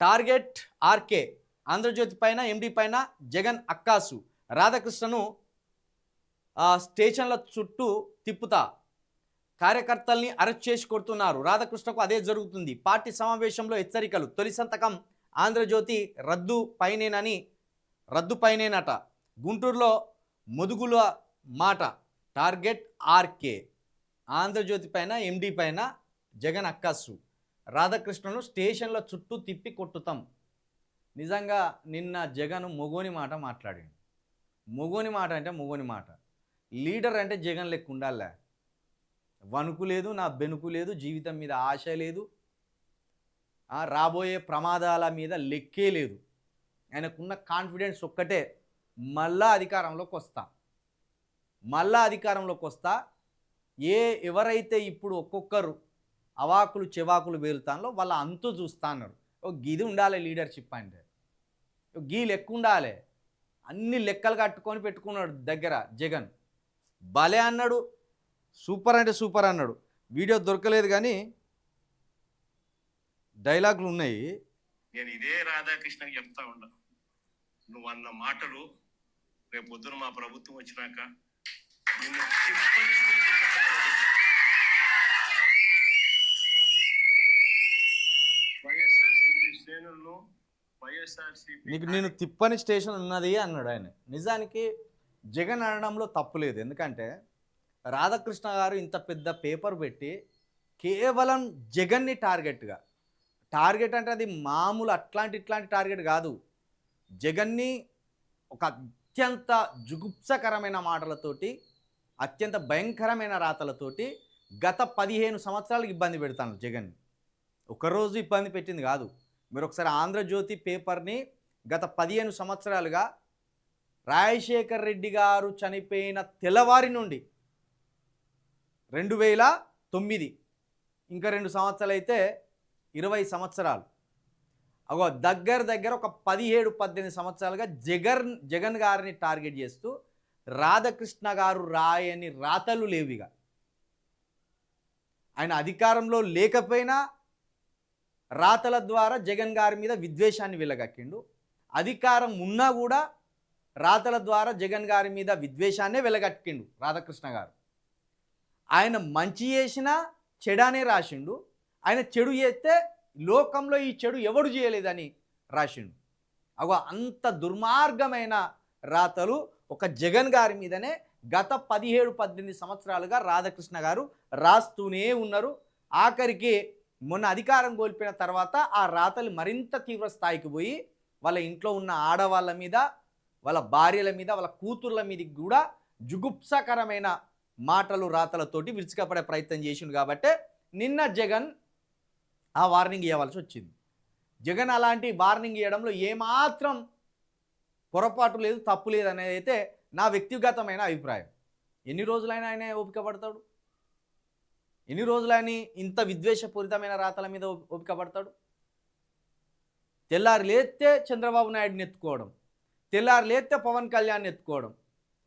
Target RK Andhra Jyothi పైన ఎండి పైన జగన్ అక్కాసు రాధాకృష్ణను స్టేషన్ల చుట్టూ తిప్పుతా కార్యకర్తల్ని అరెస్ట్ చేసి కొడుతున్నారు. రాధాకృష్ణకు అదే జరుగుతుంది. పార్టీ సమావేశంలో హెచ్చరికలు. తొలి సంతకం ఆంధ్రజ్యోతి రద్దు పైనేనట. గుంటూరులో ముదుగుల మాట. టార్గెట్ ఆర్కే ఆంధ్రజ్యోతి పైన ఎండి పైన జగన్ అక్కాసు రాధాకృష్ణను స్టేషన్ల చుట్టూ తిప్పి కొట్టుతాం. నిజంగా నిన్న జగన్ మొగోని మాట మాట్లాడాడు. మొగోని మాట అంటే మొగోని మాట. లీడర్ అంటే జగన్ లెక్క ఉండాలే. వణుకు లేదు, నా బెనుకు లేదు, జీవితం మీద ఆశ లేదు, రాబోయే ప్రమాదాల మీద లెక్కే లేదు. ఆయనకున్న కాన్ఫిడెన్స్ ఒక్కటే, మళ్ళా అధికారంలోకి వస్తా. ఎవరైతే ఇప్పుడు ఒక్కొక్కరు అవాకులు చెవాకులు వేలుతానో వాళ్ళ అంతు చూస్తా అన్నారు. గిది ఉండాలి లీడర్షిప్ అంటే, గీ లెక్క ఉండాలి. అన్ని లెక్కలు కట్టుకొని పెట్టుకున్నాడు దగ్గర జగన్. భలే అన్నాడు, సూపర్ అంటే సూపర్ అన్నాడు. వీడియో దొరకలేదు కానీ డైలాగులు ఉన్నాయి. నేను ఇదే రాధాకృష్ణకి చెప్తా ఉన్నా, నువ్వు అన్న మాటలు రేపు పొద్దున మా ప్రభుత్వం వచ్చినాక నీకు నేను తిప్పని స్టేషన్ ఉన్నది అన్నాడు ఆయన. నిజానికి జగన్ అనడంలో తప్పులేదు. ఎందుకంటే రాధాకృష్ణ గారు ఇంత పెద్ద పేపర్ పెట్టి కేవలం జగన్ని టార్గెట్ అంటే అది మామూలు ఇట్లాంటి టార్గెట్ కాదు. జగన్ని ఒక అత్యంత జుగుప్సకరమైన మాటలతోటి, అత్యంత భయంకరమైన రాతలతోటి గత 15 సంవత్సరాలకు ఇబ్బంది పెడతాను జగన్ని. ఒకరోజు ఇబ్బంది పెట్టింది కాదు. మీరు ఒకసారి ఆంధ్రజ్యోతి పేపర్ని గత 15 సంవత్సరాలుగా రాజశేఖర్ రెడ్డి గారు చనిపోయిన తెల్లవారి నుండి 2009 ఇంకా 2 సంవత్సరాలు అయితే 20 సంవత్సరాలు, దగ్గర ఒక 17-18 సంవత్సరాలుగా జగన్ గారిని టార్గెట్ చేస్తూ రాధాకృష్ణ గారు రాయని రాతలు లేవిగా. ఆయన అధికారంలో లేకపోయినా రాతల ద్వారా జగన్ గారి మీద విద్వేషాన్ని వెలగక్కిండు. అధికారం ఉన్నా కూడా రాతల ద్వారా జగన్ గారి మీద విద్వేషాన్నే వెలగక్కిండు రాధాకృష్ణ గారు. ఆయన మంచి చేసినా చెడానే రాసిండు. ఆయన చెడు చేస్తే లోకంలో ఈ చెడు ఎవడు చేయలేదని రాసిండు. అంత దుర్మార్గమైన రాతలు ఒక జగన్ గారి మీదనే గత 17-18 సంవత్సరాలుగా రాధాకృష్ణ గారు రాస్తూనే ఉన్నారు. ఆఖరికి మొన్న అధికారం కోల్పోయిన తర్వాత ఆ రాతలు మరింత తీవ్ర స్థాయికి పోయి వాళ్ళ ఇంట్లో ఉన్న ఆడవాళ్ళ మీద, వాళ్ళ భార్యల మీద, వాళ్ళ కూతుర్ల మీదకి కూడా జుగుప్సకరమైన మాటలు రాతలతోటి విరుచుకపడే ప్రయత్నం చేసిండు. కాబట్టి నిన్న జగన్ ఆ వార్నింగ్ ఇవ్వాల్సి వచ్చింది. జగన్ అలాంటి వార్నింగ్ ఇవ్వడంలో ఏమాత్రం పొరపాటు లేదు, తప్పు లేదు అనేది అయితే నా వ్యక్తిగతమైన అభిప్రాయం. ఎన్ని రోజులైనా ఆయన ఓపిక పడతాడు? ఎన్ని రోజులని ఇంత విద్వేషపూరితమైన రాతల మీద ఓపిక పడతాడు? తెల్లారి లేస్తే చంద్రబాబు నాయుడిని ఎత్తుకోవడం, తెల్లారి లేస్తే పవన్ కళ్యాణ్ని ఎత్తుకోవడం,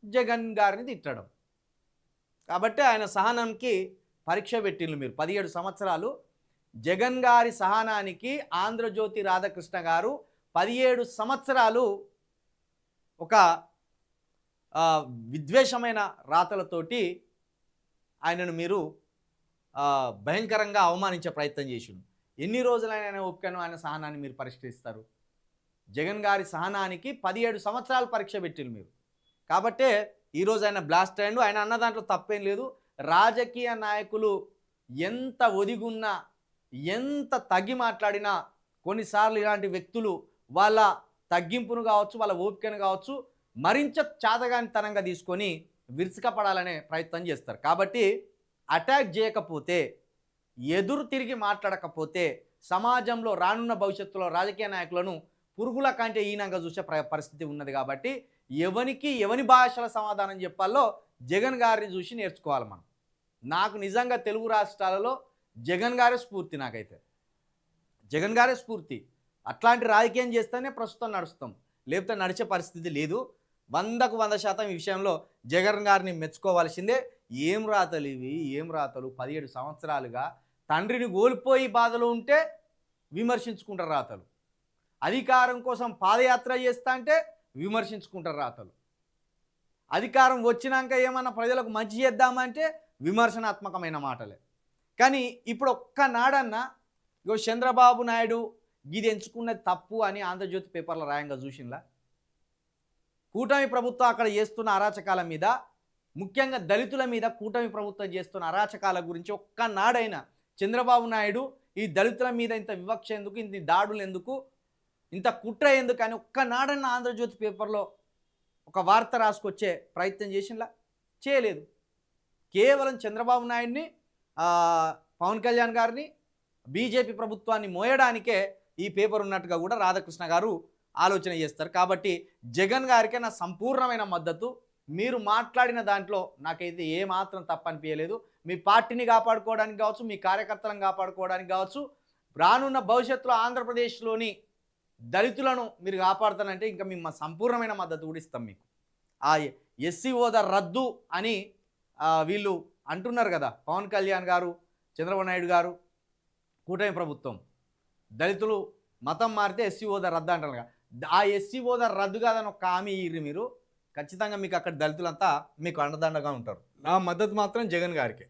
జగన్ గారిని తిట్టడం. కాబట్టి ఆయన సహనానికి పరీక్ష పెట్టిండ్రు మీరు. 17 సంవత్సరాలు జగన్ గారి సహనానికి ఆంధ్రజ్యోతి రాధాకృష్ణ గారు 17 సంవత్సరాలు ఒక విద్వేషమైన రాతలతోటి ఆయనను మీరు భయంకరంగా అవమానించే ప్రయత్నం చేసిండు. ఎన్ని రోజులైనా ఆయన ఓపికను, ఆయన సహనాన్ని మీరు పరిష్కరిస్తారు? జగన్ గారి సహనానికి 17 సంవత్సరాలు పరీక్ష పెట్టిండ్రు మీరు. కాబట్టే ఈరోజు ఆయన బ్లాస్ట్ అయ్యిండు. ఆయన అన్న దాంట్లో తప్పేం లేదు. రాజకీయ నాయకులు ఎంత ఒదిగున్నా, ఎంత తగ్గి మాట్లాడినా కొన్నిసార్లు ఇలాంటి వ్యక్తులు వాళ్ళ తగ్గింపును కావచ్చు, వాళ్ళ ఓపికను కావచ్చు మరింత చాతగానితనంగా తీసుకొని విరుచుకపడాలనే ప్రయత్నం చేస్తారు. కాబట్టి అటాక్ చేయకపోతే, ఎదురు తిరిగి మాట్లాడకపోతే సమాజంలో రానున్న భవిష్యత్తులో రాజకీయ నాయకులను పురుగుల కంటే ఈనంగా చూసే పరిస్థితి ఉన్నది. కాబట్టి ఎవని భాషల సమాధానం చెప్పాలో జగన్ గారిని చూసి నేర్చుకోవాలి మనం. నాకు నిజంగా తెలుగు రాష్ట్రాలలో జగన్ గారే స్ఫూర్తి. నాకైతే జగన్ గారే స్ఫూర్తి. అట్లాంటి రాజకీయం చేస్తేనే ప్రస్తుతం నడుస్తాం, లేకపోతే నడిచే పరిస్థితి లేదు. 100కు 100% ఈ విషయంలో జగన్ గారిని మెచ్చుకోవాల్సిందే. ఏం రాతలు ఇవి, ఏం రాతలు! 17 సంవత్సరాలుగా తండ్రిని కోల్పోయి బాధలో ఉంటే విమర్శించుకుంటారు రాతలు. అధికారం కోసం పాదయాత్ర చేస్తా అంటే విమర్శించుకుంటారు రాతలు. అధికారం వచ్చినాక ఏమన్నా ప్రజలకు మంచి చేద్దామంటే విమర్శనాత్మకమైన మాటలే. కానీ ఇప్పుడు ఒక్కనాడన్నా ఇగో చంద్రబాబు నాయుడు ఇది ఎంచుకున్నది తప్పు అని ఆంధ్రజ్యోతి పేపర్లో రాయంగా చూసింలా? కూటమి ప్రభుత్వం అక్కడ చేస్తున్న అరాచకాల మీద, ముఖ్యంగా దళితుల మీద కూటమి ప్రభుత్వం చేస్తున్న అరాచకాల గురించి ఒక్కనాడైనా చంద్రబాబు నాయుడు ఈ దళితుల మీద ఇంత వివక్ష ఎందుకు, ఇంత దాడులు ఎందుకు, ఇంత కుట్ర ఎందుకు అని ఒక్కనాడన్నా ఆంధ్రజ్యోతి పేపర్లో ఒక వార్త రాసుకొచ్చే ప్రయత్నం చేసింలా? చేయలేదు. కేవలం చంద్రబాబు నాయుడిని, పవన్ కళ్యాణ్ గారిని, బీజేపీ ప్రభుత్వాన్ని మోయడానికే ఈ పేపర్ ఉన్నట్టుగా కూడా రాధాకృష్ణ గారు ఆలోచన చేస్తారు. కాబట్టి జగన్ గారికే నా సంపూర్ణమైన మద్దతు. మీరు మాట్లాడిన దాంట్లో నాకైతే ఏమాత్రం తప్పనిపించలేదు. మీ పార్టీని కాపాడుకోవడానికి కావచ్చు, మీ కార్యకర్తలను కాపాడుకోవడానికి కావచ్చు, రానున్న భవిష్యత్తులో ఆంధ్రప్రదేశ్లోని దళితులను మీరు కాపాడుతానంటే ఇంకా మేము సంపూర్ణమైన మద్దతు కూడా ఇస్తాం మీకు. ఆ ఎస్సీ హోదా రద్దు అని వీళ్ళు అంటున్నారు కదా, పవన్ కళ్యాణ్ గారు, చంద్రబాబు నాయుడు గారు, కూటమి ప్రభుత్వం. దళితులు మతం మారితే ఎస్సీ హోదా రద్దు అంటారు కదా, ఆ ఎస్సీ హోదా రద్దు కాదని ఒక హామీ ఇయ్యి మీరు, ఖచ్చితంగా మీకు అక్కడ దళితులంతా మీకు అండదండగా ఉంటారు. నా మద్దతు మాత్రం జగన్ గారికి.